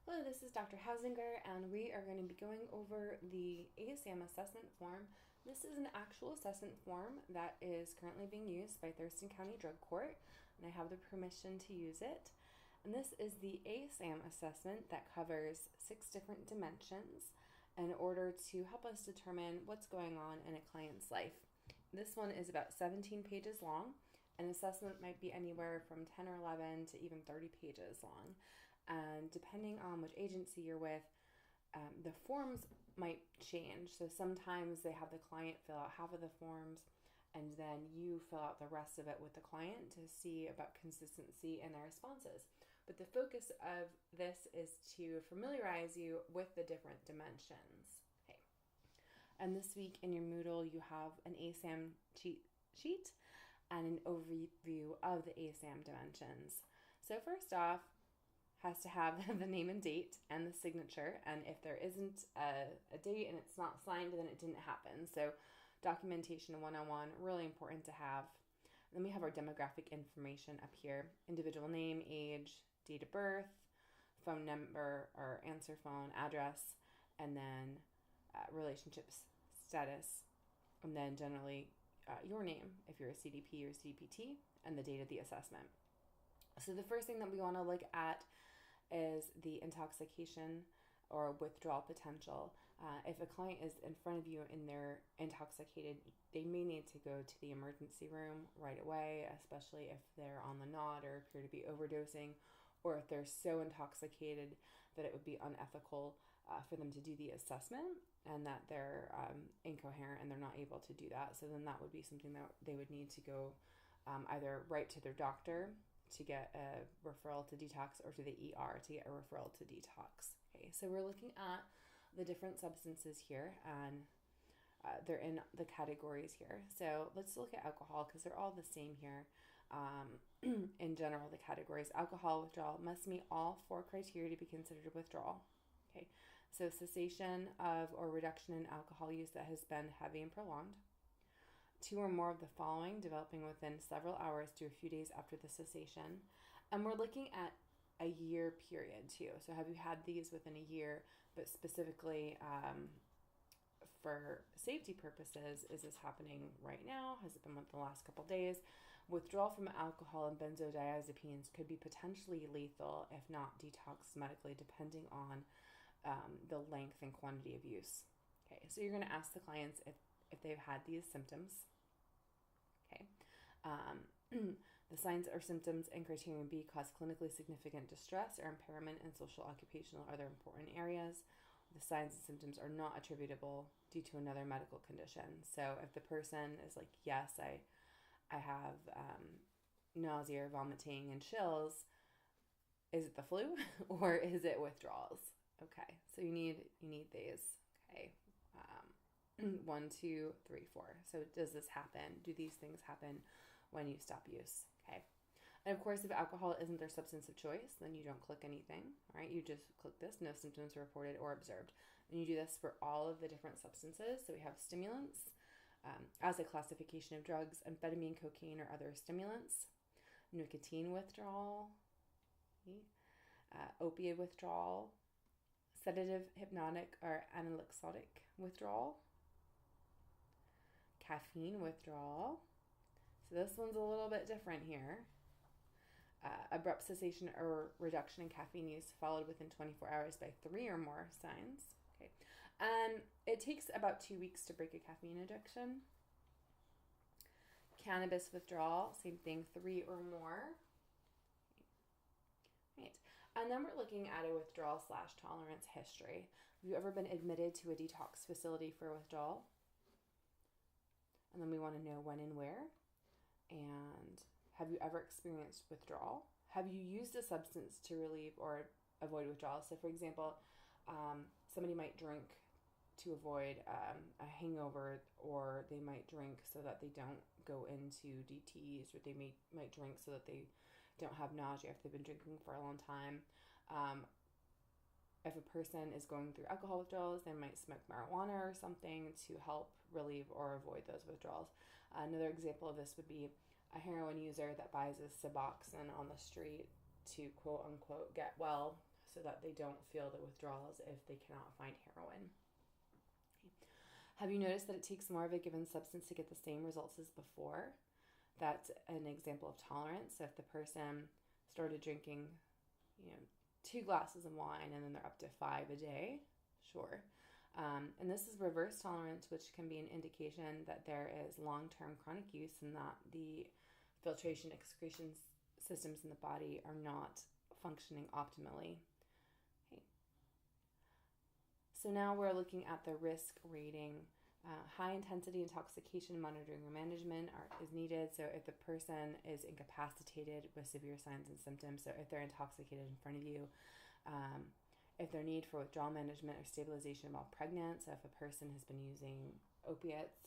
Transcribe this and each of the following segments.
Hello, this is Dr. Hausinger, and we are going to be going over the ASAM assessment form. This is an actual assessment form that is currently being used by Thurston County Drug Court, and I have the permission to use it. And this is the ASAM assessment that covers 6 different dimensions in order to help us determine what's going on in a client's life. This one is about 17 pages long. An assessment might be anywhere from 10 or 11 to even 30 pages long. And depending on which agency you're with, the forms might change. So sometimes they have the client fill out half of the forms, and then you fill out the rest of it with the client to see about consistency in their responses. But the focus of this is to familiarize you with the different dimensions. Okay. And this week in your Moodle, you have an ASAM cheat sheet and an overview of the ASAM dimensions. So first off, has to have the name and date and the signature. And if there isn't a date and it's not signed, then it didn't happen. So documentation 101, really important to have. Then we have our demographic information up here. Individual name, age, date of birth, phone number or answer phone, address, and then relationships status. And then generally your name, if you're a CDP or CDPT, and the date of the assessment. So the first thing that we want to look at is the intoxication or withdrawal potential. If a client is in front of you and they're intoxicated, they may need to go to the emergency room right away, especially if they're on the nod or appear to be overdosing, or if they're so intoxicated that it would be unethical for them to do the assessment and that they're incoherent and they're not able to do that. So then that would be something that they would need to go either right to their doctor to get a referral to detox or to the ER to get a referral to detox. Okay, so we're looking at the different substances here, and they're in the categories here. So let's look at alcohol because they're all the same here. In general, the categories: alcohol withdrawal must meet all 4 criteria to be considered withdrawal. Okay, so cessation of or reduction in alcohol use that has been heavy and prolonged. 2 or more of the following developing within several hours to a few days after the cessation. And we're looking at a year period too. So have you had these within a year? But specifically for safety purposes, is this happening right now? Has it been within the last couple of days? Withdrawal from alcohol and benzodiazepines could be potentially lethal if not detoxed medically, depending on the length and quantity of use. Okay, so you're going to ask the clients if they've had these symptoms. Okay. The signs or symptoms in criterion B cause clinically significant distress or impairment in social, occupational, or other important areas. The signs and symptoms are not attributable due to another medical condition. So if the person is like, yes, I have nausea or vomiting and chills, is it the flu or is it withdrawals? Okay, so you need these. Okay. 1, 2, 3, 4. So does this happen? Do these things happen when you stop use? Okay. And of course, if alcohol isn't their substance of choice, then you don't click anything, right? You just click this, no symptoms reported or observed. And you do this for all of the different substances. So we have stimulants as a classification of drugs: amphetamine, cocaine, or other stimulants, nicotine withdrawal, opiate withdrawal, sedative, hypnotic, or analgesic withdrawal, caffeine withdrawal. So this one's a little bit different here. Abrupt cessation or reduction in caffeine use followed within 24 hours by 3 or more signs. Okay, and it takes about 2 weeks to break a caffeine addiction. Cannabis withdrawal, same thing, 3 or more. Right, and then we're looking at a withdrawal / tolerance history. Have you ever been admitted to a detox facility for withdrawal? And then we want to know when and where. And have you ever experienced withdrawal? Have you used a substance to relieve or avoid withdrawal? So for example, somebody might drink to avoid a hangover, or they might drink so that they don't go into DTs, or they might drink so that they don't have nausea if they've been drinking for a long time. If a person is going through alcohol withdrawals, they might smoke marijuana or something to help relieve or avoid those withdrawals. Another example of this would be a heroin user that buys a Suboxone on the street to quote unquote get well, so so that they don't feel the withdrawals if they cannot find heroin. Have you noticed that it takes more of a given substance to get the same results as before? That's an example of tolerance. So if the person started drinking, 2 glasses of wine and then they're up to 5 a day, sure. And this is reverse tolerance, which can be an indication that there is long-term chronic use and that the filtration excretion systems in the body are not functioning optimally. Okay. So now we're looking at the risk rating. High intensity intoxication monitoring or management is needed. So if the person is incapacitated with severe signs and symptoms, so if they're intoxicated in front of you, if their need for withdrawal management or stabilization while pregnant, so if a person has been using opiates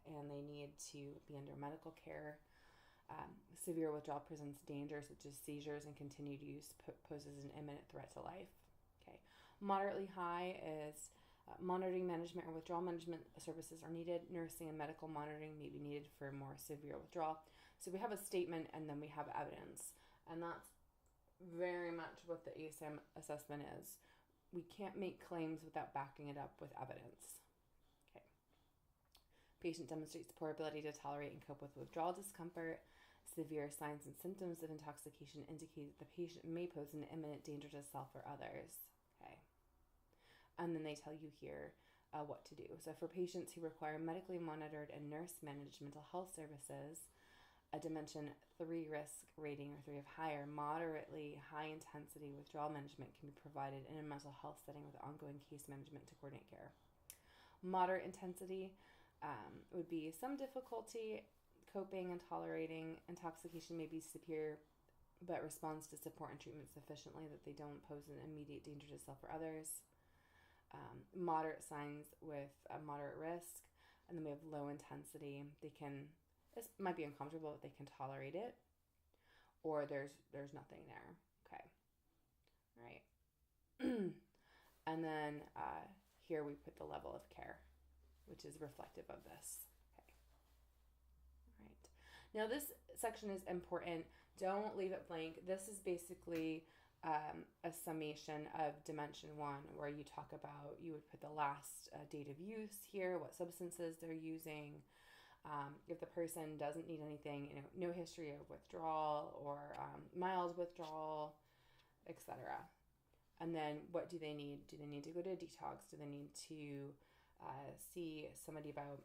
and they need to be under medical care, severe withdrawal presents danger such as seizures, and continued use poses an imminent threat to life. Okay, moderately high is monitoring management or withdrawal management services are needed. Nursing and medical monitoring may be needed for more severe withdrawal. So we have a statement and then we have evidence, and that's very much what the ASAM assessment is. We can't make claims without backing it up with evidence. Okay. Patient demonstrates poor ability to tolerate and cope with withdrawal discomfort. Severe signs and symptoms of intoxication indicate that the patient may pose an imminent danger to self or others. Okay. And then they tell you here what to do. So for patients who require medically monitored and nurse-managed mental health services, a Dimension 3 risk rating or 3 of higher, moderately high-intensity withdrawal management can be provided in a mental health setting with ongoing case management to coordinate care. Moderate intensity would be some difficulty coping and tolerating intoxication, may be severe, but responds to support and treatment sufficiently that they don't pose an immediate danger to self or others. Moderate signs with a moderate risk, and then we have low intensity. This might be uncomfortable, but they can tolerate it, or there's nothing there. Okay, all right. And then here we put the level of care, which is reflective of this. Okay, all right. Now this section is important. Don't leave it blank. This is basically a summation of Dimension 1, where you talk about, you would put the last date of use here, what substances they're using. If the person doesn't need anything, no history of withdrawal or mild withdrawal, etc. And then what do they need? Do they need to go to a detox? Do they need to see somebody about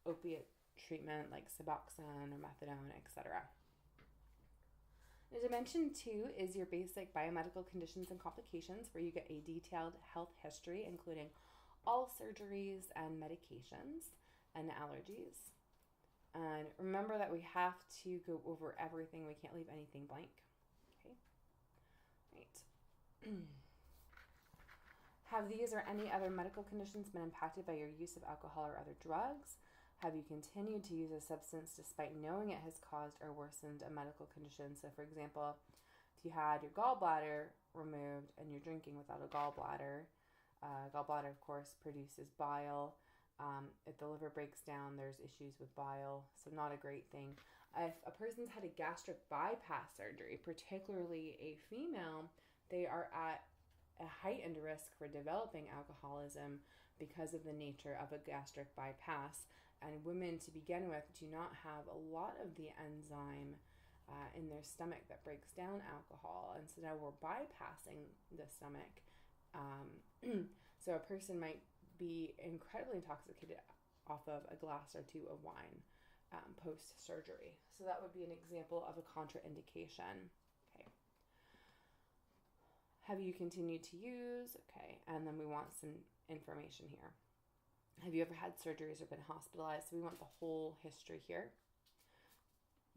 opiate treatment like Suboxone or methadone, etc.? Now, Dimension 2 is your basic biomedical conditions and complications, where you get a detailed health history, including all surgeries and medications and allergies. And remember that we have to go over everything. We can't leave anything blank. Okay. Right. Have these or any other medical conditions been impacted by your use of alcohol or other drugs? Have you continued to use a substance despite knowing it has caused or worsened a medical condition? So, for example, if you had your gallbladder removed and you're drinking without a gallbladder, gallbladder, of course, produces bile. If the liver breaks down, there's issues with bile, so not a great thing. If a person's had a gastric bypass surgery, particularly a female, they are at a heightened risk for developing alcoholism because of the nature of a gastric bypass. And women, to begin with, do not have a lot of the enzyme in their stomach that breaks down alcohol. And so now we're bypassing the stomach. So a person might be incredibly intoxicated off of a glass or 2 of wine post-surgery. So that would be an example of a contraindication. Okay. Have you continued to use? Okay. And then we want some information here. Have you ever had surgeries or been hospitalized? So we want the whole history here.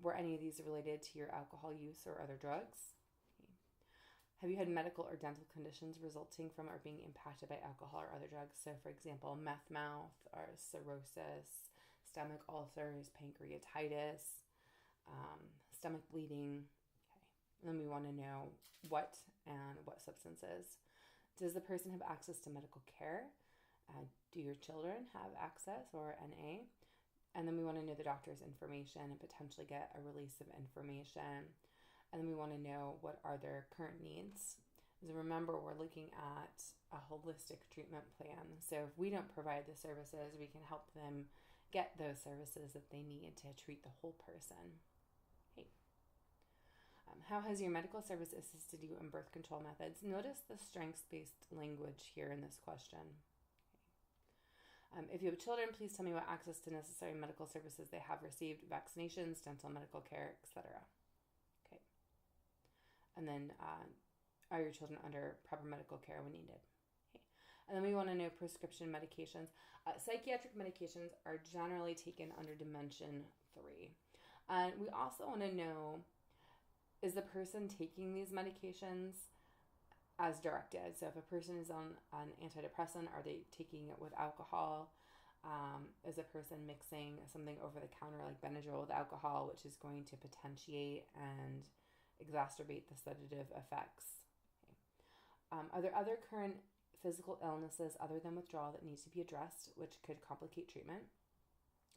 Were any of these related to your alcohol use or other drugs? Okay. Have you had medical or dental conditions resulting from or being impacted by alcohol or other drugs? So, for example, meth mouth or cirrhosis, stomach ulcers, pancreatitis, stomach bleeding. Okay. And then we want to know what and what substances. Does the person have access to medical care? Do your children have access or NA? And then we want to know the doctor's information and potentially get a release of information. And then we want to know what are their current needs. is remember we're looking at a holistic treatment plan. So if we don't provide the services, we can help them get those services that they need to treat the whole person. Okay. How has your medical service assisted you in birth control methods? Notice the strengths-based language here in this question. If you have children, please tell me what access to necessary medical services they have received, vaccinations, dental medical care, etc. Okay. And then, are your children under proper medical care when needed? Okay. And then we want to know prescription medications. Psychiatric medications are generally taken under Dimension 3. And we also want to know, is the person taking these medications as directed? So if a person is on an antidepressant, are they taking it with alcohol? Is a person mixing something over the counter like Benadryl with alcohol, which is going to potentiate and exacerbate the sedative effects? Okay. Are there other current physical illnesses other than withdrawal that needs to be addressed, which could complicate treatment?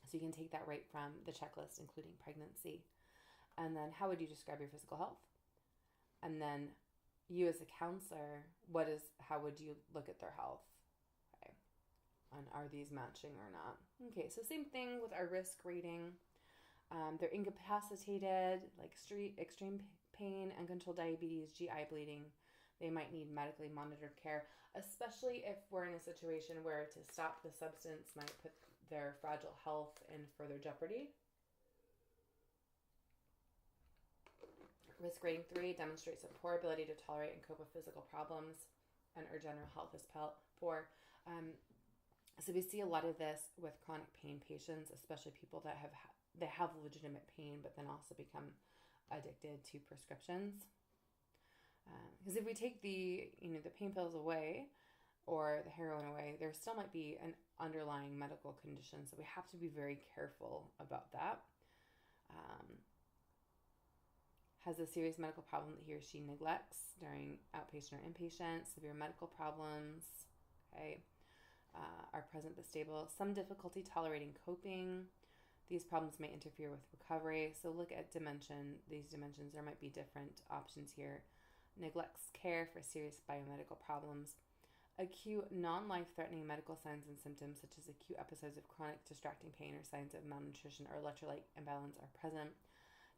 So you can take that right from the checklist, including pregnancy. And then how would you describe your physical health? And then you as a counselor, how would you look at their health? Okay. And are these matching or not? Okay, so same thing with our risk rating. They're incapacitated, like extreme pain, uncontrolled diabetes, GI bleeding. They might need medically monitored care, especially if we're in a situation where to stop the substance might put their fragile health in further jeopardy. Risk rating 3 demonstrates a poor ability to tolerate and cope with physical problems, and our general health is poor. So we see a lot of this with chronic pain patients, especially people that have legitimate pain, but then also become addicted to prescriptions. Because if we take the pain pills away or the heroin away, there still might be an underlying medical condition. So we have to be very careful about that. Has a serious medical problem that he or she neglects during outpatient or inpatient, severe medical problems, okay, are present but stable, some difficulty tolerating coping. These problems may interfere with recovery. So look at these dimensions. There might be different options here. Neglects care for serious biomedical problems. Acute non-life-threatening medical signs and symptoms such as acute episodes of chronic distracting pain or signs of malnutrition or electrolyte imbalance are present.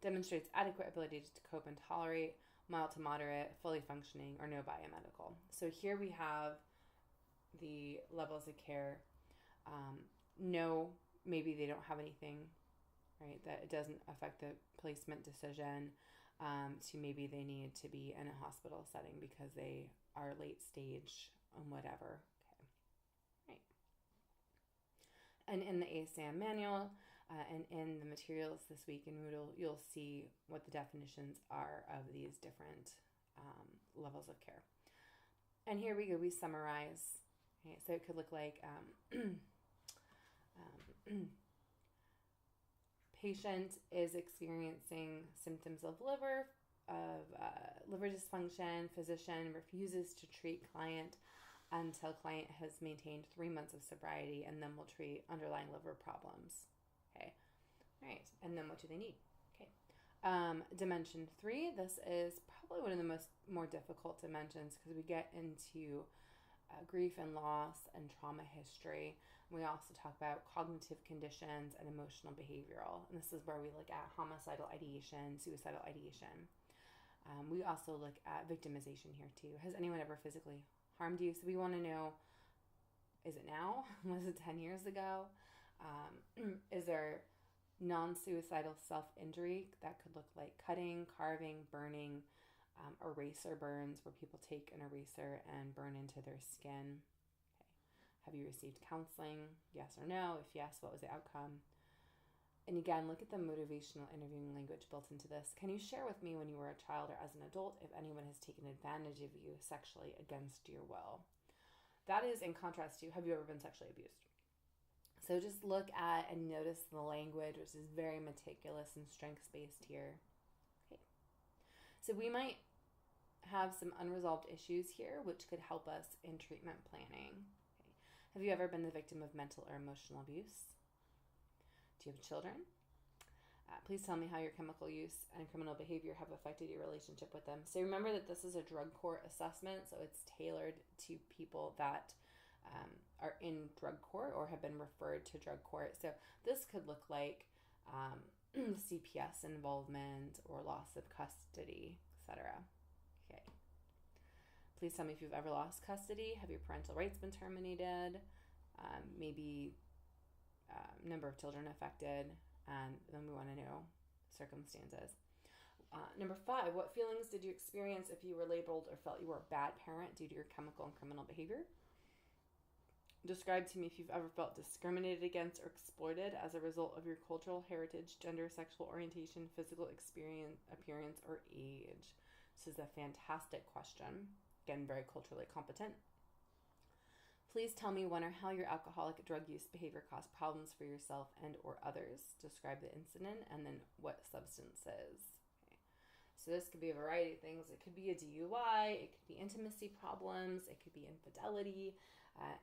Demonstrates adequate ability to cope and tolerate, mild to moderate, fully functioning, or no biomedical. So here we have the levels of care. No, maybe they don't have anything, right? That it doesn't affect the placement decision. To maybe they need to be in a hospital setting because they are late stage and whatever. Okay, right. And in the ASAM manual, and in the materials this week in Moodle, you'll see what the definitions are of these different levels of care. And here we go, we summarize. Okay, so it could look like patient is experiencing symptoms of liver dysfunction. Physician refuses to treat client until client has maintained 3 months of sobriety, and then we'll treat underlying liver problems. Okay, all right, and then what do they need? Okay, Dimension 3, this is probably one of the more difficult dimensions because we get into grief and loss and trauma history. We also talk about cognitive conditions and emotional behavioral, and this is where we look at homicidal ideation, suicidal ideation. We also look at victimization here too. Has anyone ever physically harmed you? So we want to know, is it now? Was it 10 years ago? Is there non-suicidal self-injury? That could look like cutting, carving, burning, eraser burns where people take an eraser and burn into their skin. Okay. Have you received counseling? Yes or no? If yes, what was the outcome? And again, look at the motivational interviewing language built into this. Can you share with me when you were a child or as an adult if anyone has taken advantage of you sexually against your will? That is in contrast to, have you ever been sexually abused? So just look at and notice the language, which is very meticulous and strengths-based here. Okay. So we might have some unresolved issues here, which could help us in treatment planning. Okay. Have you ever been the victim of mental or emotional abuse? Do you have children? Please tell me how your chemical use and criminal behavior have affected your relationship with them. So remember that this is a drug court assessment, so it's tailored to people that are in drug court or have been referred to drug court. So this could look like CPS involvement or loss of custody, etc. Okay. Please tell me if you've ever lost custody. Have your parental rights been terminated? Maybe number of children affected, and then we want to know circumstances. Number 5, what feelings did you experience if you were labeled or felt you were a bad parent due to your chemical and criminal behavior? Describe to me if you've ever felt discriminated against or exploited as a result of your cultural heritage, gender, sexual orientation, physical appearance, or age. This is a fantastic question. Again, very culturally competent. Please tell me when or how your alcoholic drug use behavior caused problems for yourself and or others. Describe the incident and then what substances. Okay. So this could be a variety of things. It could be a DUI, it could be intimacy problems, it could be infidelity,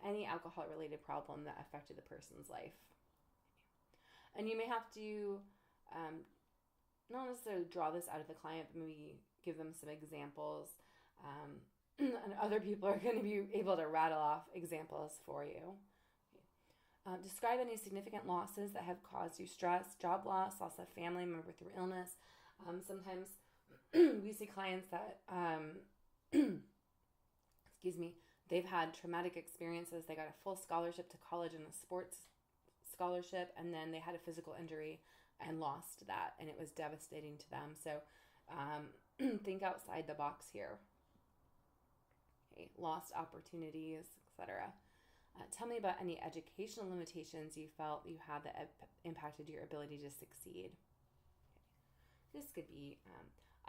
any alcohol-related problem that affected the person's life. And you may have to not necessarily draw this out of the client, but maybe give them some examples. And other people are going to be able to rattle off examples for you. Describe any significant losses that have caused you stress, job loss of family member through illness. Sometimes we see clients that, they've had traumatic experiences. They got a full scholarship to college and a sports scholarship, and then they had a physical injury and lost that, and it was devastating to them. So think outside the box here. Okay, lost opportunities, etc. Tell me about any educational limitations you felt you had that impacted your ability to succeed. Okay. This could be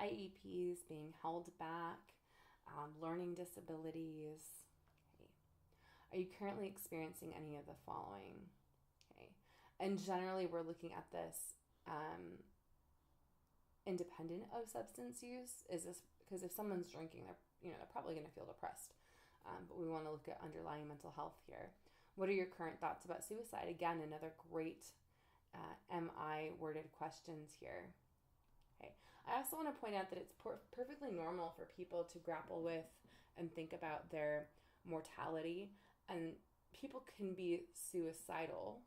IEPs being held back, learning disabilities. Okay. Are you currently experiencing any of the following? Okay. And generally we're looking at this independent of substance use. Is this because if someone's drinking, they're probably going to feel depressed. But we want to look at underlying mental health here. What are your current thoughts about suicide? Again, another great MI worded questions here. Okay. I also want to point out that it's perfectly normal for people to grapple with and think about their mortality, and people can be suicidal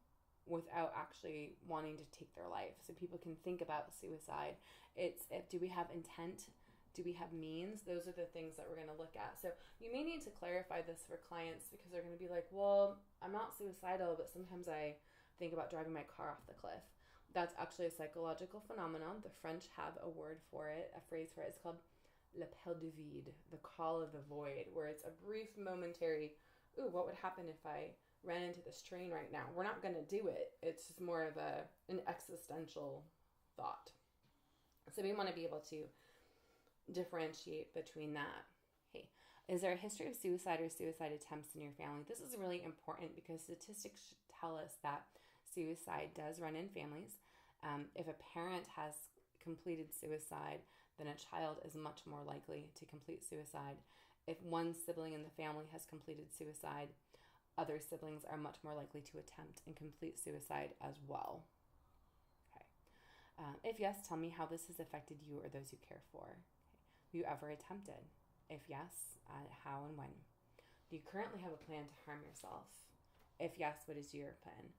without actually wanting to take their life. So people can think about suicide. Do we have intent? Do we have means? Those are the things that we're going to look at. So you may need to clarify this for clients, because they're going to be like, well, I'm not suicidal, but sometimes I think about driving my car off the cliff. That's actually a psychological phenomenon. The French have a word for it, a phrase for it. It's called l'appel du vide, the call of the void, where it's a brief momentary, what would happen if I ran into this train right now? We're not going to do it. It's just more of an existential thought. So we want to be able to differentiate between that. Okay. Is there a history of suicide or suicide attempts in your family? This is really important because statistics tell us that suicide does run in families. If a parent has completed suicide, then a child is much more likely to complete suicide. If one sibling in the family has completed suicide, other siblings are much more likely to attempt and complete suicide as well. Okay. If yes, tell me how this has affected you or those you care for. Have you ever attempted? If yes, how and when? Do you currently have a plan to harm yourself? If yes, what is your plan?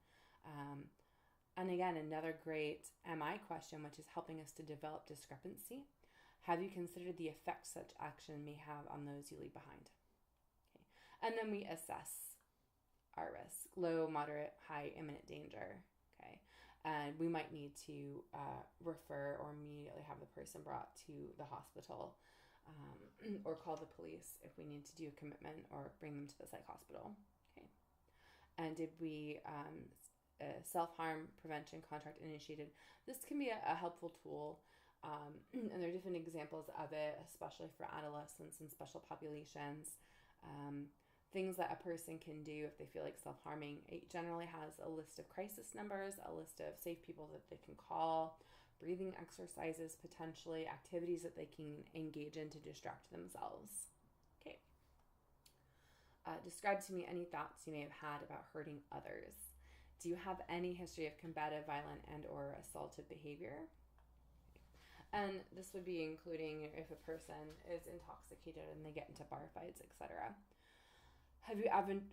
And again, another great MI question, which is helping us to develop discrepancy. Have you considered the effect such action may have on those you leave behind? Okay. And then we assess our risk: low, moderate, high, imminent danger. Okay. And we might need to refer or immediately have the person brought to the hospital, or call the police if we need to do a commitment or bring them to the psych hospital. Okay. And did we self-harm prevention contract initiated? This can be a helpful tool, and there are different examples of it, especially for adolescents and special populations. Things that a person can do if they feel like self-harming. It generally has a list of crisis numbers, a list of safe people that they can call, breathing exercises, potentially activities that they can engage in to distract themselves. Okay. Describe to me any thoughts you may have had about hurting others. Do you have any history of combative, violent, and or assaultive behavior? And this would be including if a person is intoxicated and they get into bar fights, etc. Have you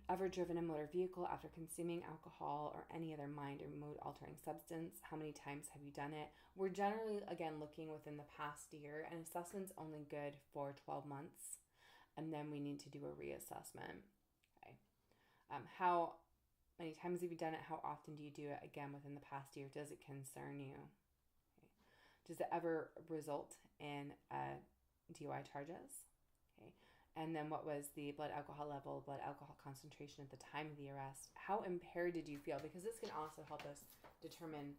ever driven a motor vehicle after consuming alcohol or any other mind or mood altering substance? How many times have you done it? We're generally, again, looking within the past year, and assessment's only good for 12 months, and then we need to do a reassessment. Okay. How many times have you done it? How often do you do it? Again, within the past year. Does it concern you? Okay. Does it ever result in DUI charges? Okay. And then what was the blood alcohol level, blood alcohol concentration at the time of the arrest? How impaired did you feel? Because this can also help us determine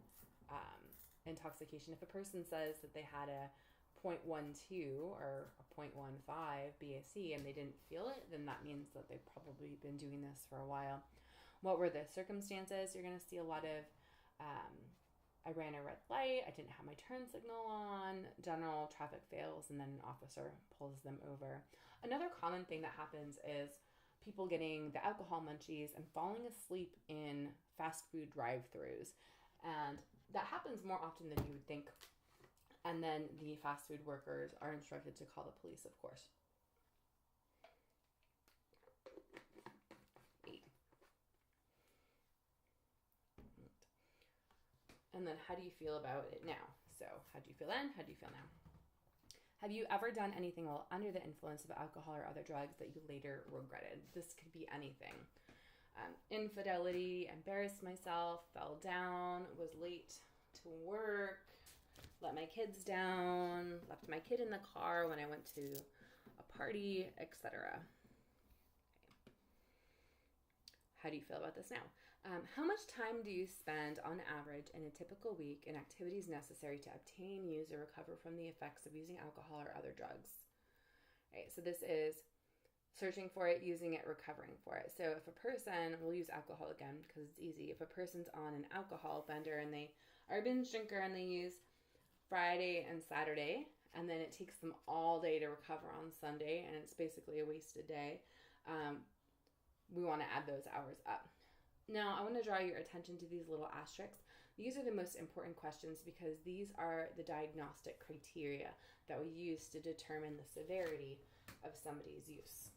intoxication. If a person says that they had a 0.12 or a 0.15 BAC and they didn't feel it, then that means that they've probably been doing this for a while. What were the circumstances? You're going to see a lot of I ran a red light, I didn't have my turn signal on, general traffic fails, and then an officer pulls them over. Another common thing that happens is people getting the alcohol munchies and falling asleep in fast food drive-thrus. And that happens more often than you would think. And then the fast food workers are instructed to call the police, of course. 8. And then how do you feel about it now? So how do you feel then? How do you feel now? Have you ever done anything while under the influence of alcohol or other drugs that you later regretted? This could be anything. Infidelity, embarrassed myself, fell down, was late to work, let my kids down, left my kid in the car when I went to a party, etc. How do you feel about this now? How much time do you spend on average in a typical week in activities necessary to obtain, use, or recover from the effects of using alcohol or other drugs? Right, so this is searching for it, using it, recovering for it. So if a person, we'll use alcohol again because it's easy. If a person's on an alcohol bender and they are a binge drinker and they use Friday and Saturday, and then it takes them all day to recover on Sunday, and it's basically a wasted day, we want to add those hours up. Now, I want to draw your attention to these little asterisks. These are the most important questions because these are the diagnostic criteria that we use to determine the severity of somebody's use.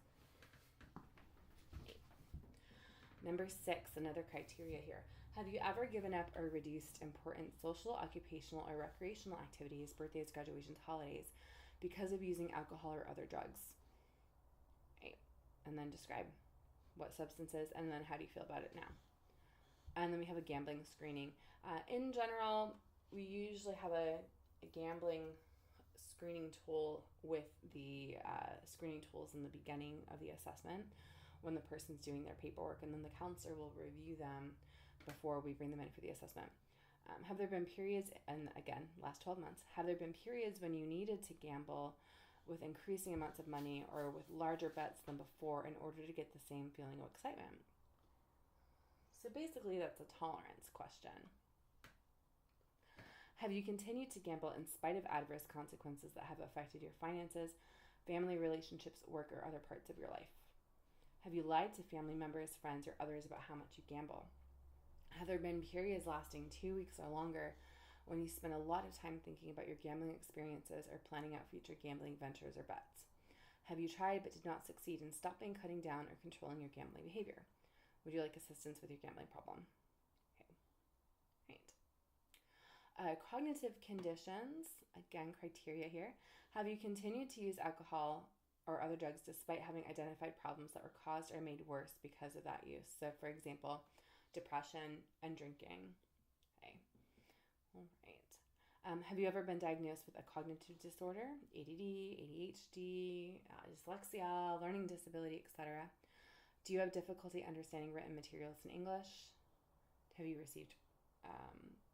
Number 6, another criteria here. Have you ever given up or reduced important social, occupational, or recreational activities, birthdays, graduations, holidays, because of using alcohol or other drugs? Right. And then describe what substances, and then how do you feel about it now? And then we have a gambling screening. In general, we usually have a gambling screening tool with the screening tools in the beginning of the assessment when the person's doing their paperwork, and then the counselor will review them before we bring them in for the assessment. Have there been periods, and again, last 12 months, have there been periods when you needed to gamble with increasing amounts of money or with larger bets than before in order to get the same feeling of excitement? So basically, that's a tolerance question. Have you continued to gamble in spite of adverse consequences that have affected your finances, family relationships, work, or other parts of your life? Have you lied to family members, friends, or others about how much you gamble? Have there been periods lasting 2 weeks or longer when you spend a lot of time thinking about your gambling experiences or planning out future gambling ventures or bets? Have you tried but did not succeed in stopping, cutting down, or controlling your gambling behavior? Would you like assistance with your gambling problem? Okay, right. Cognitive conditions, again, criteria here. Have you continued to use alcohol or other drugs despite having identified problems that were caused or made worse because of that use? So, for example, depression and drinking. Okay. All right. Have you ever been diagnosed with a cognitive disorder, ADD, ADHD, dyslexia, learning disability, etc.? Do you have difficulty understanding written materials in English? Have you received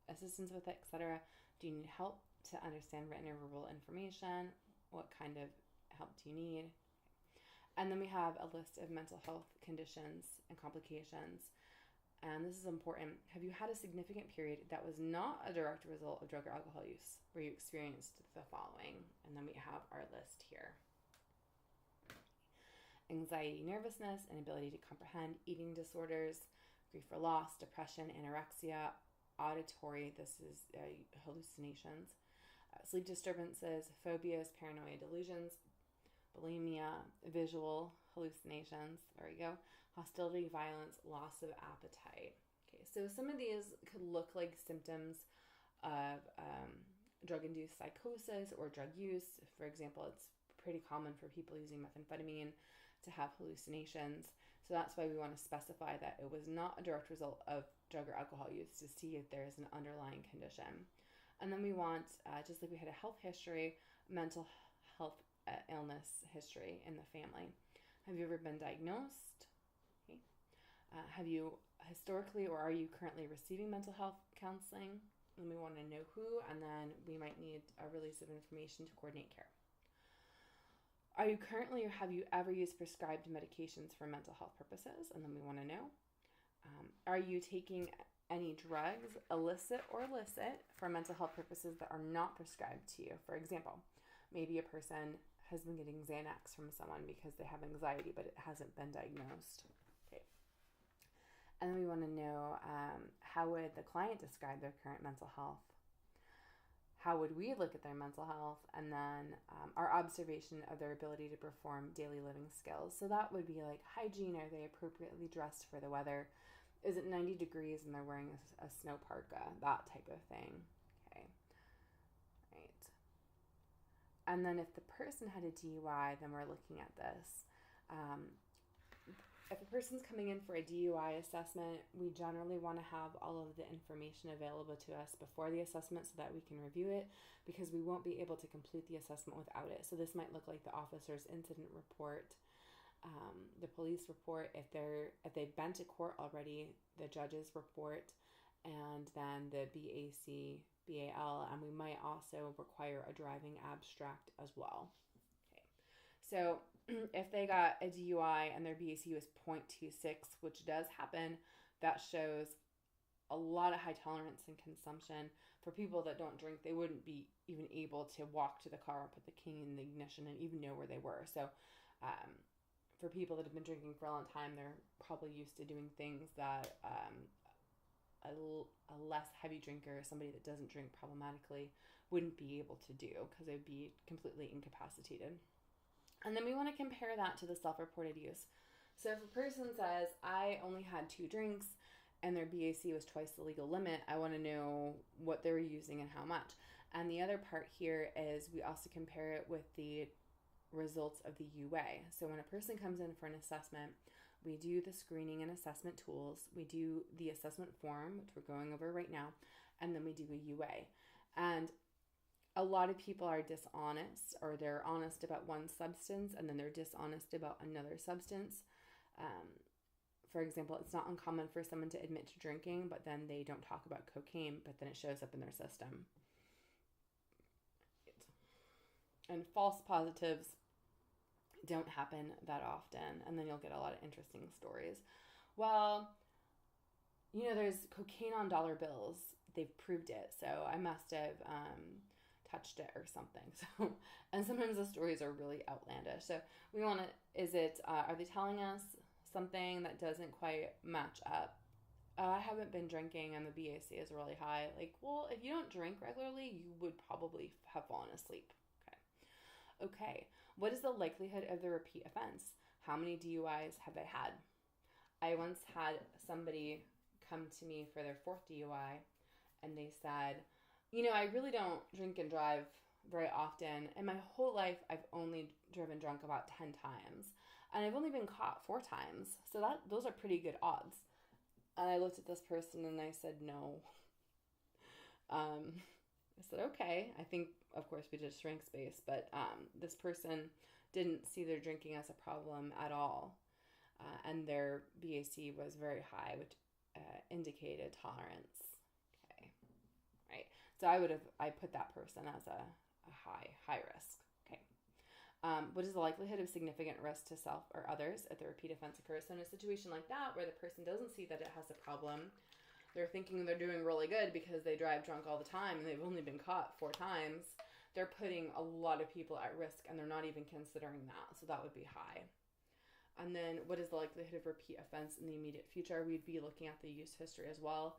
assistance with it, etc.? Do you need help to understand written or verbal information? What kind of help do you need? And then we have a list of mental health conditions and complications. And this is important. Have you had a significant period that was not a direct result of drug or alcohol use where you experienced the following? And then we have our list here. Anxiety, nervousness, inability to comprehend, eating disorders, grief or loss, depression, anorexia, auditory, this is hallucinations, sleep disturbances, phobias, paranoia, delusions, bulimia, visual hallucinations, there we go, hostility, violence, loss of appetite. Okay, so some of these could look like symptoms of drug-induced psychosis or drug use. For example, it's pretty common for people using methamphetamine to have hallucinations. So that's why we want to specify that it was not a direct result of drug or alcohol use to see if there's an underlying condition. And then we want, just like we had a health history, mental health illness history in the family. Have you ever been diagnosed? Okay. Have you historically or are you currently receiving mental health counseling? And we want to know who, and then we might need a release of information to coordinate care. Are you currently or have you ever used prescribed medications for mental health purposes? And then we want to know. Are you taking any drugs, illicit or licit, for mental health purposes that are not prescribed to you? For example, maybe a person has been getting Xanax from someone because they have anxiety, but it hasn't been diagnosed. Okay. And then we want to know, how would the client describe their current mental health? How would we look at their mental health? And then our observation of their ability to perform daily living skills. So that would be like hygiene. Are they appropriately dressed for the weather? Is it 90 degrees and they're wearing a snow parka? That type of thing. Okay. Right. And then if the person had a DUI, then we're looking at this. If a person's coming in for a DUI assessment, we generally want to have all of the information available to us before the assessment so that we can review it, because we won't be able to complete the assessment without it. So this might look like the officer's incident report, the police report, if they've been to court already, the judge's report, and then the BAC, BAL, and we might also require a driving abstract as well. Okay, so if they got a DUI and their BAC was 0.26, which does happen, that shows a lot of high tolerance in consumption. For people that don't drink, they wouldn't be even able to walk to the car and put the key in the ignition and even know where they were. So for people that have been drinking for a long time, they're probably used to doing things that a less heavy drinker, somebody that doesn't drink problematically, wouldn't be able to do, because they'd be completely incapacitated. And then we want to compare that to the self-reported use. So if a person says, I only had 2 drinks and their BAC was twice the legal limit, I want to know what they were using and how much. And the other part here is we also compare it with the results of the UA. So when a person comes in for an assessment, we do the screening and assessment tools, we do the assessment form, which we're going over right now, and then we do a UA. And a lot of people are dishonest, or they're honest about one substance and then they're dishonest about another substance. For example, it's not uncommon for someone to admit to drinking, but then they don't talk about cocaine, but then it shows up in their system. And false positives don't happen that often, and then you'll get a lot of interesting stories. Well, there's cocaine on dollar bills. They've proved it, so I must have touched it or something. So, and sometimes the stories are really outlandish. So we want to, are they telling us something that doesn't quite match up? I haven't been drinking and the BAC is really high. Like, well, if you don't drink regularly, you would probably have fallen asleep. Okay. What is the likelihood of the repeat offense? How many DUIs have they had? I once had somebody come to me for their 4th DUI, and they said, I really don't drink and drive very often. In my whole life, I've only driven drunk about 10 times. And I've only been caught 4 times. So those are pretty good odds. And I looked at this person and I said, no. I said, okay. I think, of course, we did a shrink space, but this person didn't see their drinking as a problem at all. And their BAC was very high, which indicated tolerance. Okay. Right. So I put that person as a high risk. Okay. What is the likelihood of significant risk to self or others if the repeat offense occurs? So in a situation like that, where the person doesn't see that it has a problem, they're thinking they're doing really good because they drive drunk all the time and they've only been caught 4 times, they're putting a lot of people at risk and they're not even considering that. So that would be high. And then what is the likelihood of repeat offense in the immediate future? We'd be looking at the use history as well.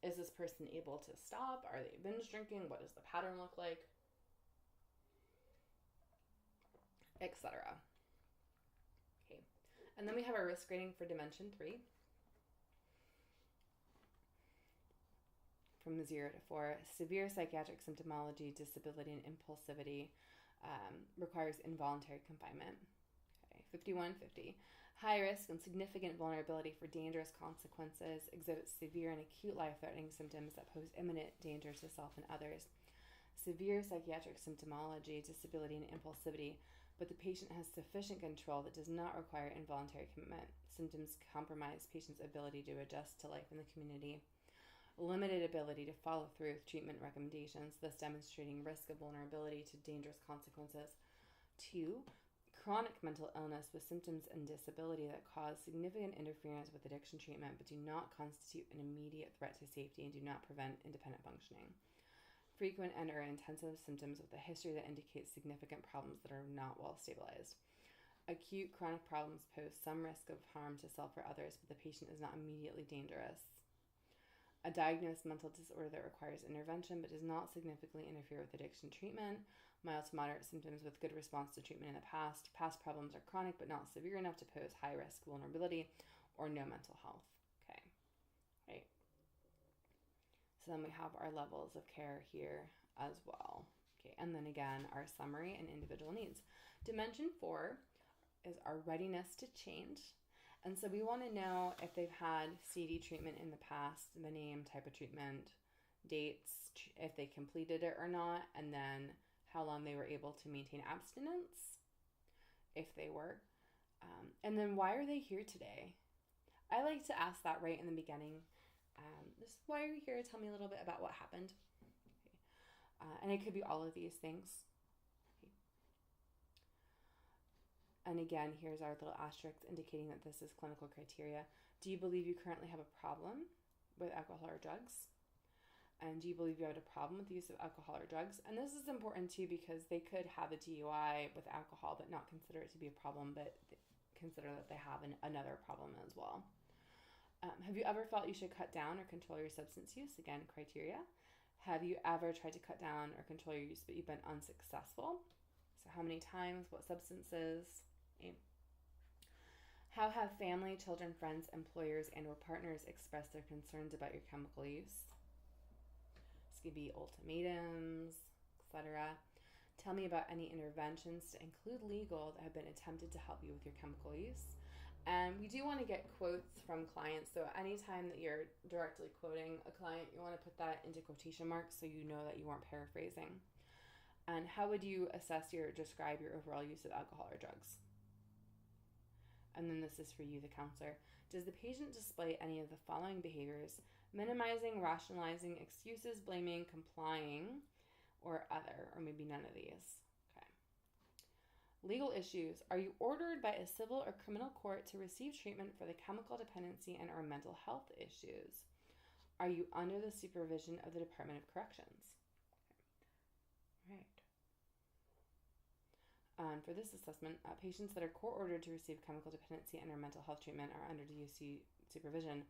Is this person able to stop? Are they binge drinking? What does the pattern look like? Etc. Okay. And then we have our risk rating for Dimension 3. From 0 to 4, severe psychiatric symptomology, disability, and impulsivity requires involuntary confinement. Okay, 51-50. High risk and significant vulnerability for dangerous consequences, exhibits severe and acute life-threatening symptoms that pose imminent danger to self and others. Severe psychiatric symptomology, disability, and impulsivity, but the patient has sufficient control that does not require involuntary commitment. Symptoms compromise patient's ability to adjust to life in the community. Limited ability to follow through with treatment recommendations, thus demonstrating risk of vulnerability to dangerous consequences. 2, chronic mental illness with symptoms and disability that cause significant interference with addiction treatment but do not constitute an immediate threat to safety and do not prevent independent functioning. Frequent and or intensive symptoms with a history that indicates significant problems that are not well stabilized. Acute chronic problems pose some risk of harm to self or others, but the patient is not immediately dangerous. A diagnosed mental disorder that requires intervention but does not significantly interfere with addiction treatment. Mild to moderate symptoms with good response to treatment in the past. Past problems are chronic but not severe enough to pose high risk vulnerability or no mental health. Okay, right. So then we have our levels of care here as well. Okay, and then again, our summary and individual needs. Dimension 4 is our readiness to change. And so we want to know if they've had CD treatment in the past, the name, type of treatment, dates, if they completed it or not, and then how long they were able to maintain abstinence, if they were. And then why are they here today? I like to ask that right in the beginning. Just why are you here? Tell me a little bit about what happened. Okay. And it could be all of these things. And again, here's our little asterisk indicating that this is clinical criteria. Do you believe you currently have a problem with alcohol or drugs? And do you believe you have a problem with the use of alcohol or drugs? And this is important too because they could have a DUI with alcohol but not consider it to be a problem, but consider that they have another problem as well. Have you ever felt you should cut down or control your substance use? Again, criteria. Have you ever tried to cut down or control your use but you've been unsuccessful? So how many times? What substances? How have family, children, friends, employers, and or partners expressed their concerns about your chemical use? This could be ultimatums, etc. Tell me about any interventions to include legal that have been attempted to help you with your chemical use. And we do want to get quotes from clients. So anytime that you're directly quoting a client, you want to put that into quotation marks so you know that you weren't paraphrasing. And how would you describe your overall use of alcohol or drugs? And then this is for you, the counselor. Does the patient display any of the following behaviors? Minimizing, rationalizing, excuses, blaming, complying, or other, or maybe none of these. Okay. Legal issues. Are you ordered by a civil or criminal court to receive treatment for the chemical dependency and or mental health issues? Are you under the supervision of the Department of Corrections? Okay. Right. For this assessment, patients that are court-ordered to receive chemical dependency and or mental health treatment are under DOC supervision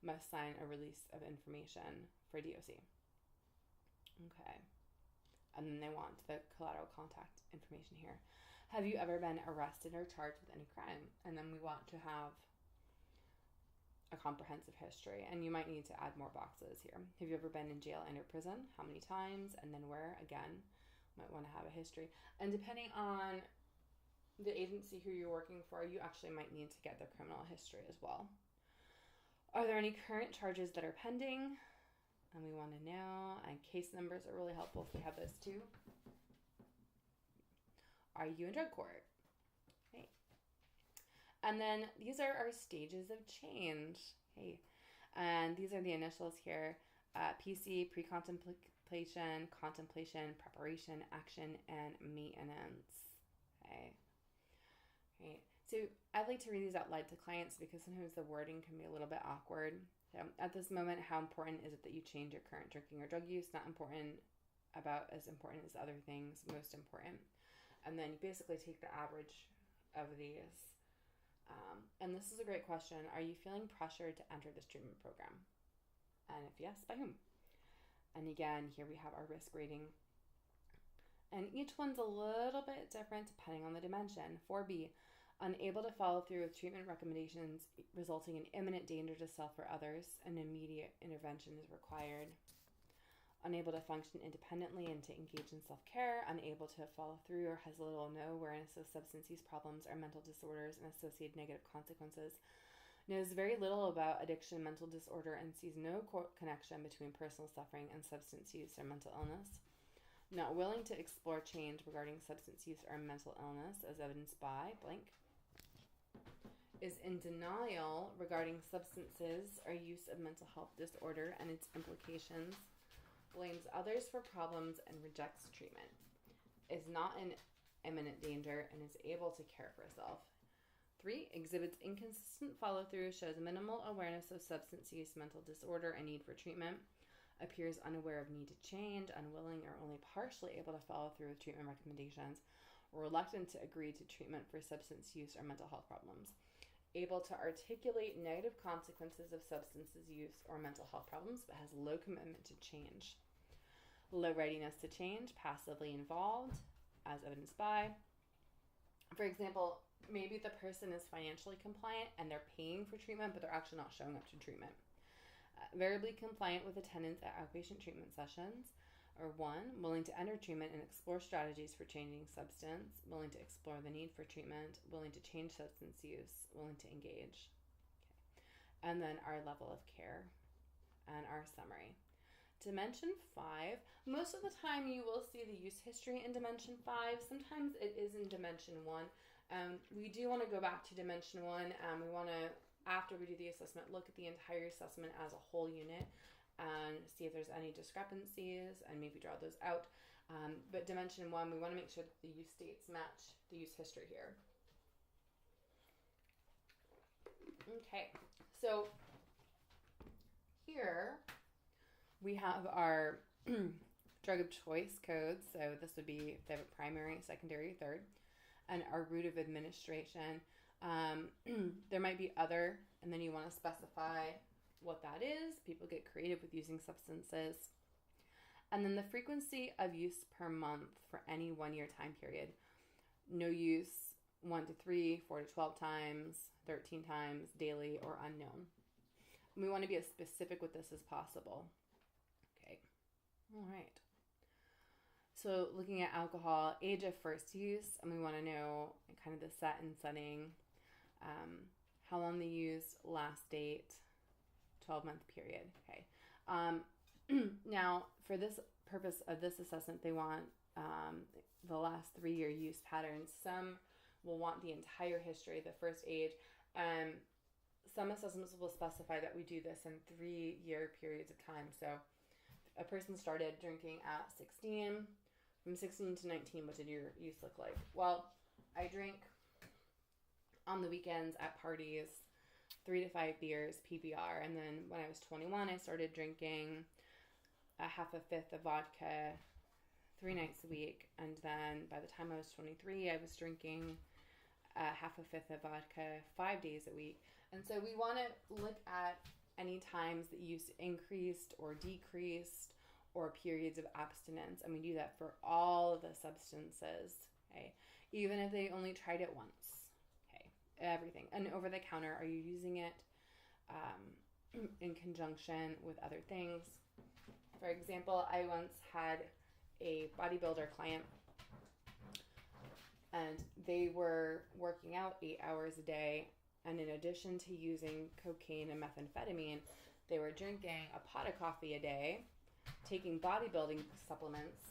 must sign a release of information for DOC. Okay. And then they want the collateral contact information here. Have you ever been arrested or charged with any crime? And then we want to have a comprehensive history. And you might need to add more boxes here. Have you ever been in jail and or prison? How many times? And then where? Again, might want to have a history. And depending on the agency who you're working for, you actually might need to get their criminal history as well. Are there any current charges that are pending? And we want to know. And case numbers are really helpful if we have those too. Are you in drug court? Okay. And then these are our stages of change. Okay. And these are the initials here. PC, pre-contemplation, contemplation, preparation, action, and maintenance. Okay. Okay. So I like to read these out loud to clients because sometimes the wording can be a little bit awkward. So at this moment, how important is it that you change your current drinking or drug use? Not important, about as important as other things, most important. And then you basically take the average of these And this is a great question. Are you feeling pressured to enter this treatment program? And if yes, by whom? And again, here we have our risk rating. And each one's a little bit different depending on the dimension. 4B, unable to follow through with treatment recommendations resulting in imminent danger to self or others, an immediate intervention is required. Unable to function independently and to engage in self-care, unable to follow through or has little or no awareness of substance use problems or mental disorders and associated negative consequences, knows very little about addiction and mental disorder and sees no connection between personal suffering and substance use or mental illness, not willing to explore change regarding substance use or mental illness as evidenced by blank, is in denial regarding substances or use of mental health disorder and its implications, blames others for problems and rejects treatment, is not in imminent danger and is able to care for herself. 3, exhibits inconsistent follow-through, shows minimal awareness of substance use, mental disorder, and need for treatment, appears unaware of need to change, unwilling or only partially able to follow through with treatment recommendations, or reluctant to agree to treatment for substance use or mental health problems, able to articulate negative consequences of substances use or mental health problems, but has low commitment to change. Low readiness to change, passively involved, as evidenced by, for example, maybe the person is financially compliant and they're paying for treatment, but they're actually not showing up to treatment. Variably compliant with attendance at outpatient treatment sessions, or 1, willing to enter treatment and explore strategies for changing substance, willing to explore the need for treatment, willing to change substance use, willing to engage. Okay. And then our level of care and our summary. Dimension 5, most of the time you will see the use history in Dimension 5. Sometimes it is in Dimension 1. We do want to go back to Dimension 1. We want to, after we do the assessment, look at the entire assessment as a whole unit and see if there's any discrepancies and maybe draw those out. But Dimension 1, we want to make sure that the use dates match the use history here. Okay, so here we have our drug of choice codes. So this would be if they have a primary, secondary, third, and our route of administration. There might be other, and then you want to specify what that is. People get creative with using substances. And then the frequency of use per month for any 1-year time period. No use 1 to 3, 4 to 12 times, 13 times, daily, or unknown. And we want to be as specific with this as possible. Okay. All right. So looking at alcohol, age of first use, and we want to know kind of the set and setting, how long they used, last date, 12-month period. Okay. Now, for this purpose of this assessment, they want the last 3-year use patterns. Some will want the entire history, the first age. Some assessments will specify that we do this in 3-year periods of time. So a person started drinking at 16. From 16 to 19, what did your use look like? Well, I drink on the weekends at parties, 3 to 5 beers, PBR. And then when I was 21, I started drinking a half a fifth of vodka 3 nights a week. And then by the time I was 23, I was drinking a half a fifth of vodka 5 days a week. And so we want to look at any times that use increased or decreased or periods of abstinence. And we do that for all of the substances, okay? Even if they only tried it once, okay? Everything. And over the counter, are you using it in conjunction with other things? For example, I once had a bodybuilder client and they were working out 8 hours a day. And in addition to using cocaine and methamphetamine, they were drinking a pot of coffee a day, taking bodybuilding supplements,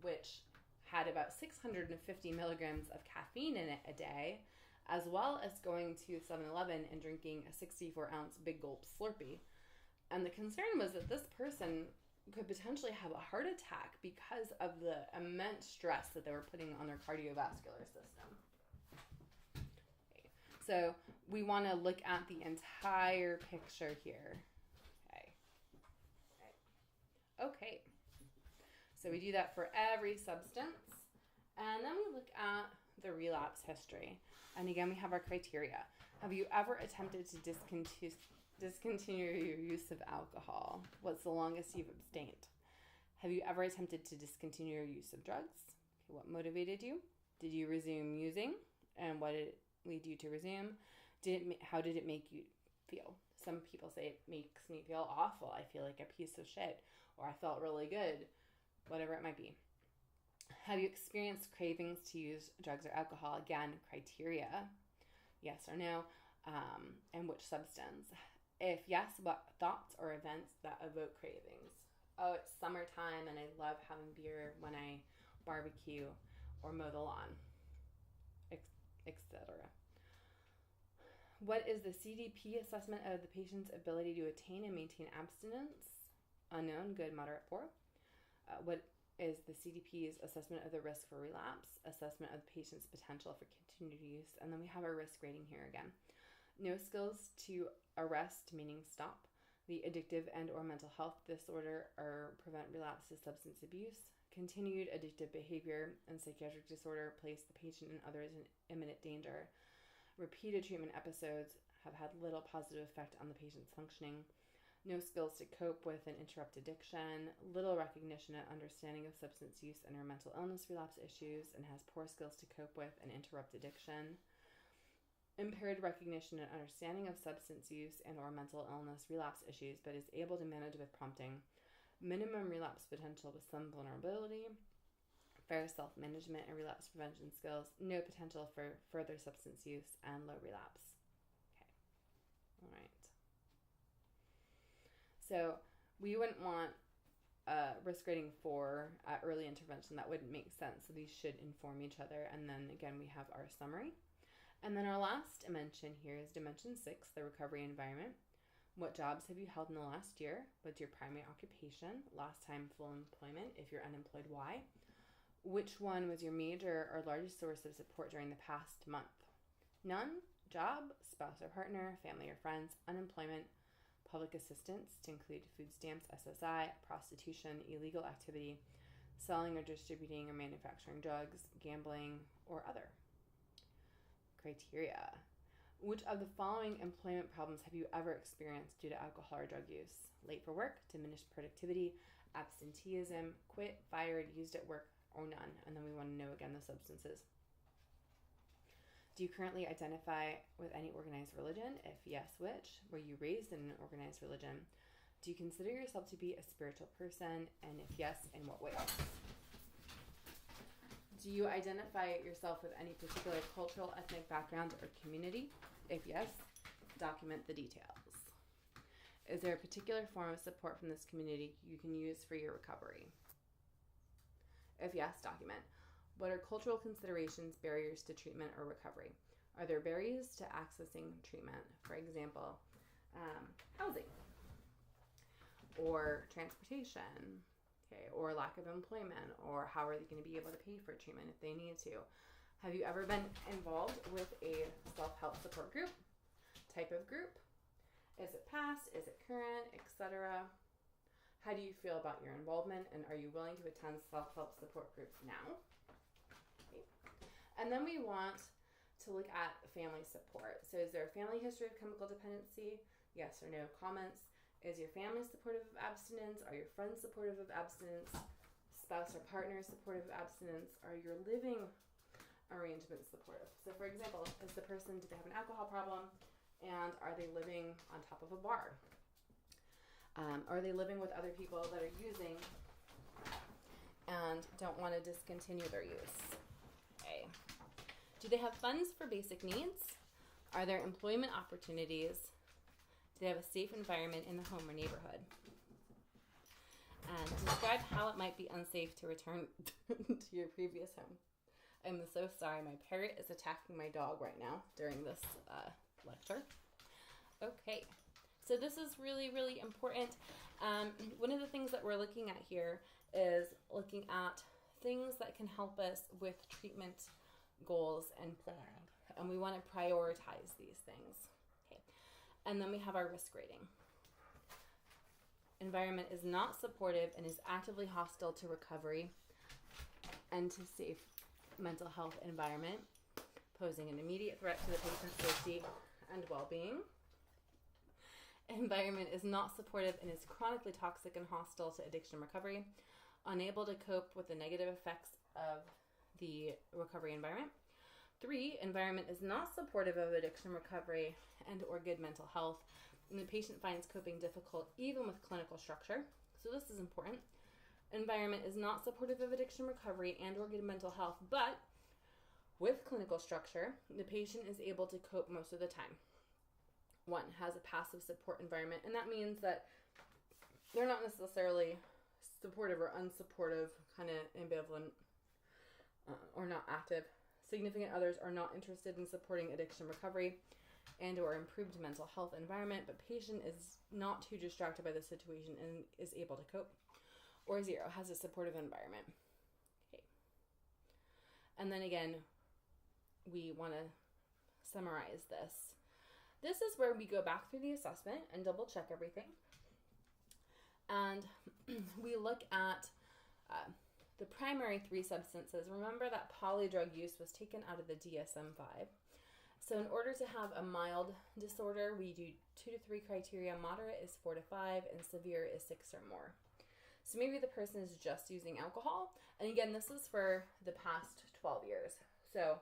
which had about 650 milligrams of caffeine in it a day, as well as going to 7-Eleven and drinking a 64-ounce Big Gulp Slurpee. And the concern was that this person could potentially have a heart attack because of the immense stress that they were putting on their cardiovascular system. Okay. So we want to look at the entire picture here. Okay, so we do that for every substance, and then we look at the relapse history. And again, we have our criteria. Have you ever attempted to discontinue your use of alcohol? What's the longest you've abstained? Have you ever attempted to discontinue your use of drugs? Okay, what motivated you? Did you resume using? And what did it lead you to resume? How did it make you feel? Some people say it makes me feel awful. I feel like a piece of shit. Or I felt really good. Whatever it might be. Have you experienced cravings to use drugs or alcohol? Again, criteria. Yes or no. And which substance? If yes, what thoughts or events that evoke cravings? Oh, it's summertime and I love having beer when I barbecue or mow the lawn, etc. What is the CDP assessment of the patient's ability to attain and maintain abstinence? Unknown, good, moderate, poor. What is the CDP's assessment of the risk for relapse? Assessment of the patient's potential for continued use. And then we have our risk rating here again. No skills to arrest, meaning stop, the addictive and or mental health disorder or prevent relapse to substance abuse. Continued addictive behavior and psychiatric disorder place the patient and others in imminent danger. Repeated treatment episodes have had little positive effect on the patient's functioning. No skills to cope with an interrupt addiction. Little recognition and understanding of substance use and or mental illness relapse issues, and has poor skills to cope with and interrupt addiction. Impaired recognition and understanding of substance use and or mental illness relapse issues, but is able to manage with prompting. Minimum relapse potential with some vulnerability. Fair self-management and relapse prevention skills. No potential for further substance use and low relapse. Okay. All right. So we wouldn't want risk rating 4 at early intervention. That wouldn't make sense. So these should inform each other. And then again, we have our summary. And then our last dimension here is dimension 6, the recovery environment. What jobs have you held in the last year? What's your primary occupation? Last time full employment. If you're unemployed, why? Which one was your major or largest source of support during the past month? None, job, spouse or partner, family or friends, unemployment, public assistance to include food stamps, SSI, prostitution, illegal activity, selling or distributing or manufacturing drugs, gambling, or other. Criteria. Which of the following employment problems have you ever experienced due to alcohol or drug use? Late for work, diminished productivity, absenteeism, quit, fired, used at work, or none. And then we want to know again the substances. Do you currently identify with any organized religion? If yes, which? Were you raised in an organized religion? Do you consider yourself to be a spiritual person? And if yes, in what ways? Do you identify yourself with any particular cultural, ethnic background or community? If yes, document the details. Is there a particular form of support from this community you can use for your recovery? If yes, document. What are cultural considerations, barriers to treatment or recovery? Are there barriers to accessing treatment? For example, housing or transportation, okay, or lack of employment, or how are they going to be able to pay for treatment if they need to? Have you ever been involved with a self-help support group? Type of group? Is it past? Is it current? Etc. How do you feel about your involvement, and are you willing to attend self-help support groups now? Okay. And then we want to look at family support. So is there a family history of chemical dependency? Yes or no comments. Is your family supportive of abstinence? Are your friends supportive of abstinence? Spouse or partner supportive of abstinence? Are your living arrangements supportive? So for example, is the person, do they have an alcohol problem? And are they living on top of a bar? Are they living with other people that are using and don't want to discontinue their use? Okay. Do they have funds for basic needs? Are there employment opportunities? Do they have a safe environment in the home or neighborhood? And describe how it might be unsafe to return to your previous home. I'm so sorry. My parrot is attacking my dog right now during this lecture. Okay. So this is really, really important. One of the things that we're looking at here is looking at things that can help us with treatment goals and planning. And we want to prioritize these things. Okay. And then we have our risk rating. Environment is not supportive and is actively hostile to recovery and to safe mental health environment, posing an immediate threat to the patient's safety and well-being. Environment is not supportive and is chronically toxic and hostile to addiction recovery, unable to cope with the negative effects of the recovery environment. 3, environment is not supportive of addiction recovery and or good mental health, and the patient finds coping difficult even with clinical structure. So this is important. Environment is not supportive of addiction recovery and or good mental health, but with clinical structure, the patient is able to cope most of the time. 1, has a passive support environment, and that means that they're not necessarily supportive or unsupportive, kind of ambivalent or not active. Significant others are not interested in supporting addiction recovery and or improved mental health environment, but patient is not too distracted by the situation and is able to cope. Or 0, has a supportive environment. Okay. And then again, we want to summarize this. This is where we go back through the assessment and double check everything. And we look at the primary 3 substances. Remember that polydrug use was taken out of the DSM-5. So in order to have a mild disorder, we do 2 to 3 criteria. Moderate is 4 to 5, and severe is 6 or more. So maybe the person is just using alcohol. And again, this is for the past 12 years. So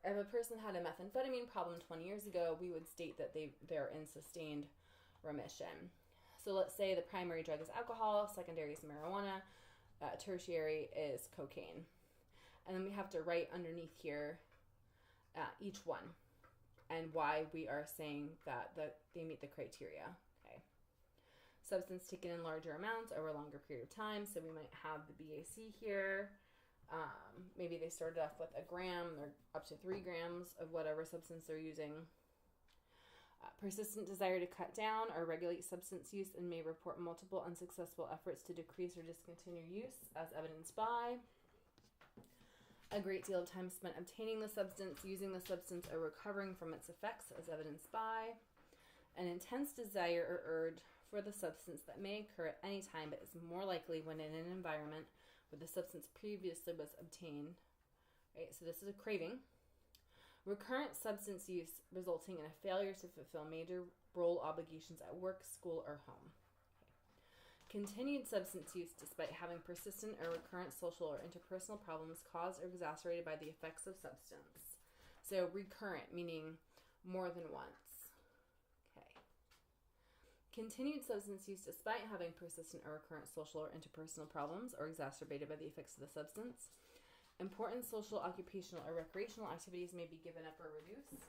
if a person had a methamphetamine problem 20 years ago, we would state that they're in sustained remission. So let's say the primary drug is alcohol, secondary is marijuana, tertiary is cocaine. And then we have to write underneath here each one and why we are saying that they meet the criteria. Okay. Substance taken in larger amounts over a longer period of time. So we might have the BAC here. Maybe they started off with 1 gram or up to 3 grams of whatever substance they're using. Persistent desire to cut down or regulate substance use and may report multiple unsuccessful efforts to decrease or discontinue use, as evidenced by a great deal of time spent obtaining the substance, using the substance, or recovering from its effects, as evidenced by an intense desire or urge for the substance that may occur at any time, but is more likely when in an environment where the substance previously was obtained. Right, so this is a craving. Recurrent substance use resulting in a failure to fulfill major role obligations at work, school, or home. Okay. Continued substance use despite having persistent or recurrent social or interpersonal problems caused or exacerbated by the effects of substance. So recurrent, meaning more than once. Okay. Continued substance use despite having persistent or recurrent social or interpersonal problems or exacerbated by the effects of the substance. Important social, occupational, or recreational activities may be given up or reduced.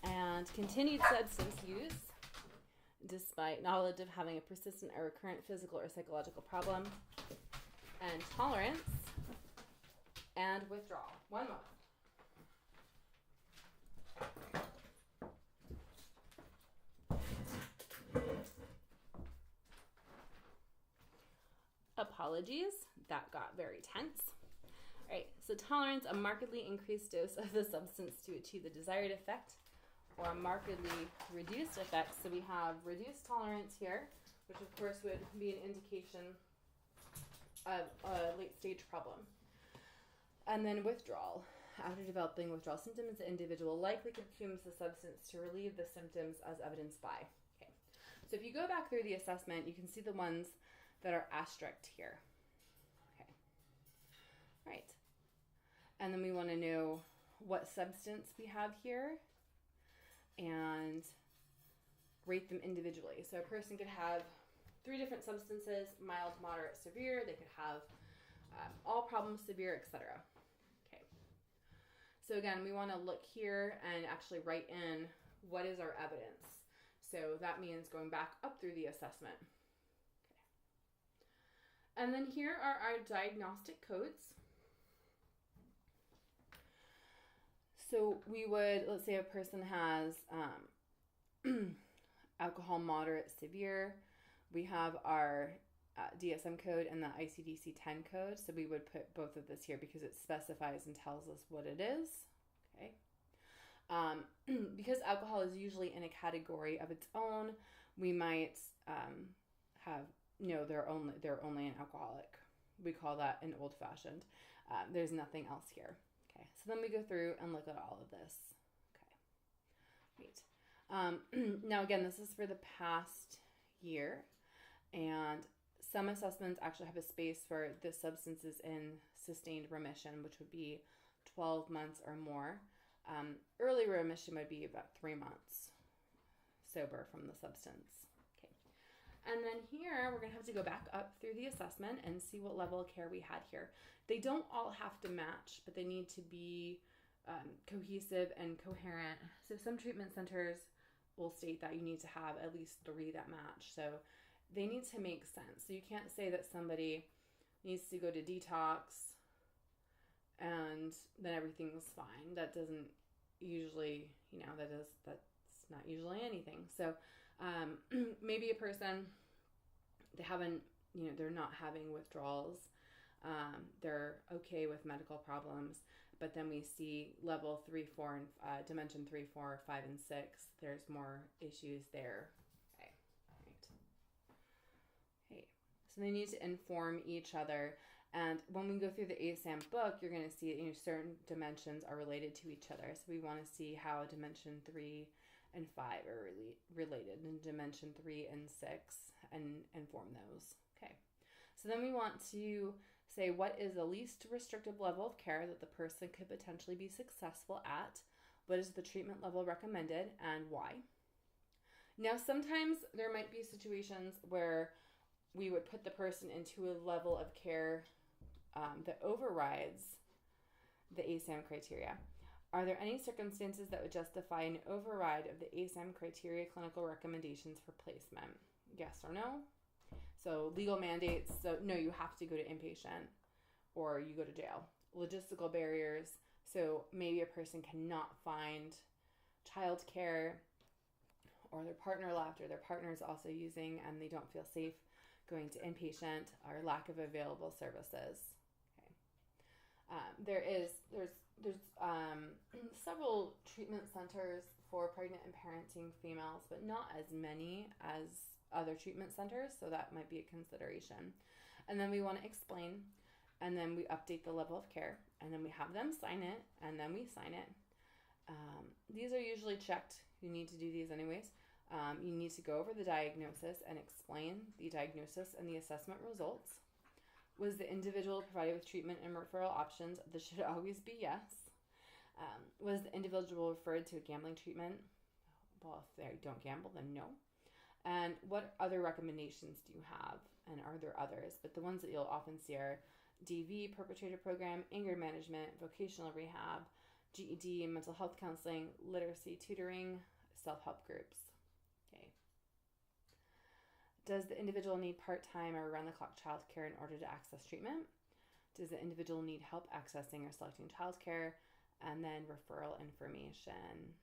And continued substance use despite knowledge of having a persistent or recurrent physical or psychological problem. And tolerance and withdrawal. 1 moment. Apologies, that got very tense. All right, so tolerance, a markedly increased dose of the substance to achieve the desired effect, or a markedly reduced effect. So we have reduced tolerance here, which of course would be an indication of a late stage problem. And then withdrawal. After developing withdrawal symptoms, the individual likely consumes the substance to relieve the symptoms, as evidenced by. Okay, so if you go back through the assessment, you can see the ones that are asterisked here. Okay. All right. And then we want to know what substance we have here and rate them individually. So a person could have 3 different substances, mild, moderate, severe. They could have all problems, severe, etc. Okay. So again, we want to look here and actually write in what is our evidence. So that means going back up through the assessment. And then here are our diagnostic codes. So we would, let's say a person has alcohol moderate, severe. We have our DSM code and the ICD-10 code. So we would put both of this here because it specifies and tells us what it is. Okay. Because alcohol is usually in a category of its own, we might have no, they're only an alcoholic. We call that an old fashioned. There's nothing else here. Okay, so then we go through and look at all of this. Okay, great. Now again, this is for the past year, and some assessments actually have a space for the substances in sustained remission, which would be 12 months or more. Early remission would be about 3 months sober from the substance. Okay. And then here, we're going to have to go back up through the assessment and see what level of care we had here. They don't all have to match, but they need to be cohesive and coherent. So some treatment centers will state that you need to have at least 3 that match. So they need to make sense. So you can't say that somebody needs to go to detox and then everything's fine. That doesn't usually, that's not usually anything. So maybe a person, they're not having withdrawals. They're okay with medical problems, but then we see level 3, 4, and dimension 3, 4, 5, and 6. There's more issues there. Okay. Right. Okay. So they need to inform each other. And when we go through the ASAM book, you're going to see certain dimensions are related to each other. So we want to see how dimension 3 and 5 are related, and dimension 3 and 6, and inform those. Okay. So then we want to say what is the least restrictive level of care that the person could potentially be successful at, what is the treatment level recommended, and why. Now, sometimes there might be situations where we would put the person into a level of care that overrides the ASAM criteria. Are there any circumstances that would justify an override of the ASAM criteria clinical recommendations for placement? Yes or no? So legal mandates, so no, you have to go to inpatient or you go to jail. Logistical barriers, so maybe a person cannot find childcare, or their partner left, or their partner is also using and they don't feel safe going to inpatient, or lack of available services. Okay. There's several treatment centers for pregnant and parenting females, but not as many as other treatment centers, so that might be a consideration. And then we want to explain, and then we update the level of care, and then we have them sign it, and then we sign it. These are usually checked. You need to do these anyways. You need to go over the diagnosis and explain the diagnosis and the assessment results. Was the individual provided with treatment and referral options? This should always be yes. Was the individual referred to a gambling treatment? Well, if they don't gamble, then no. And what other recommendations do you have? And are there others? But the ones that you'll often see are DV, perpetrator program, anger management, vocational rehab, GED, mental health counseling, literacy tutoring, self-help groups. Okay. Does the individual need part-time or around-the-clock childcare in order to access treatment? Does the individual need help accessing or selecting childcare? And then referral information.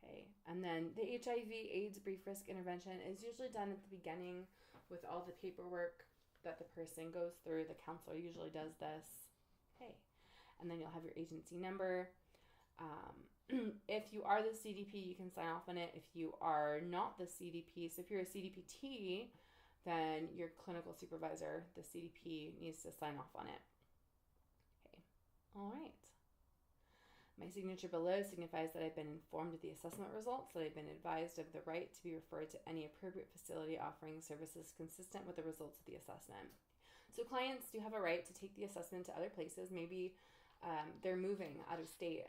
Okay. And then the HIV/AIDS brief risk intervention is usually done at the beginning with all the paperwork that the person goes through. The counselor usually does this. Okay. And then you'll have your agency number. If you are the CDP, you can sign off on it. If you are not the CDP, so if you're a CDPT, then your clinical supervisor, the CDP, needs to sign off on it. Okay. All right. My signature below signifies that I've been informed of the assessment results, that I've been advised of the right to be referred to any appropriate facility offering services consistent with the results of the assessment. So clients do have a right to take the assessment to other places. Maybe they're moving out of state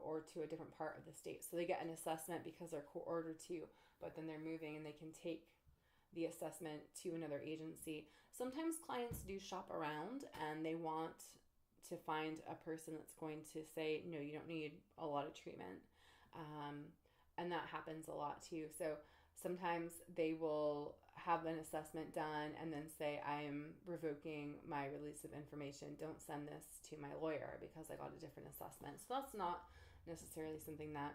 or to a different part of the state. So they get an assessment because they're court-ordered to, but then they're moving and they can take the assessment to another agency. Sometimes clients do shop around and they want to find a person that's going to say, no, you don't need a lot of treatment. And that happens a lot too. So sometimes they will have an assessment done and then say, I am revoking my release of information. Don't send this to my lawyer because I got a different assessment. So that's not necessarily something that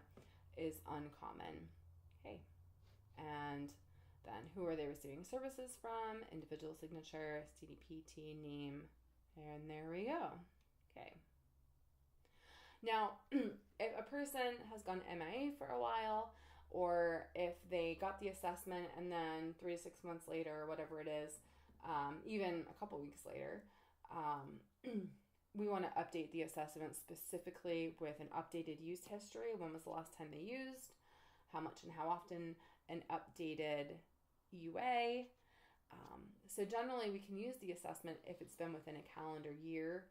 is uncommon. Okay. And then who are they receiving services from? Individual signature, CDPT name, and there we go. Okay. Now, if a person has gone MIA for a while, or if they got the assessment and then 3 to 6 months later, or whatever it is, even a couple weeks later. We want to update the assessment specifically with an updated use history. When was the last time they used? How much and how often? An updated UA. So generally we can use the assessment if it's been within a calendar year,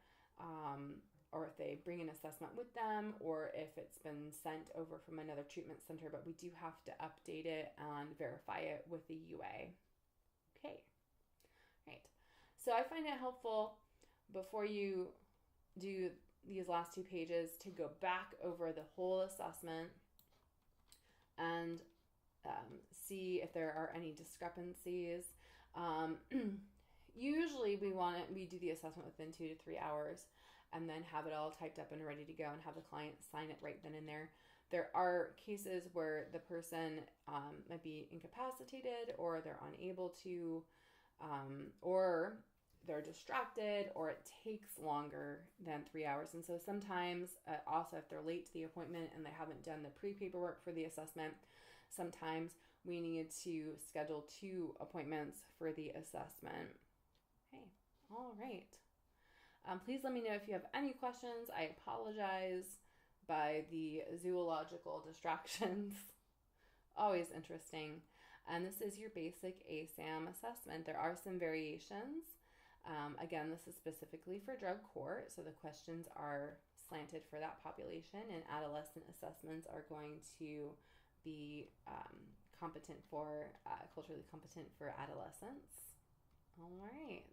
or if they bring an assessment with them, or if it's been sent over from another treatment center, but we do have to update it and verify it with the UA. Okay, right. So I find it helpful before you do these last 2 pages to go back over the whole assessment and see if there are any discrepancies. Usually we do the assessment within 2 to 3 hours and then have it all typed up and ready to go and have the client sign it right then and there. There are cases where the person might be incapacitated, or they're unable to, or they're distracted, or it takes longer than 3 hours. And so sometimes also if they're late to the appointment and they haven't done the pre-paperwork for the assessment, sometimes we need to schedule 2 appointments for the assessment. Okay, all right. Please let me know if you have any questions. I apologize by the zoological distractions. Always interesting. And this is your basic ASAM assessment. There are some variations. Again, this is specifically for drug court, so the questions are slanted for that population, and adolescent assessments are going to be culturally competent for adolescents. All right.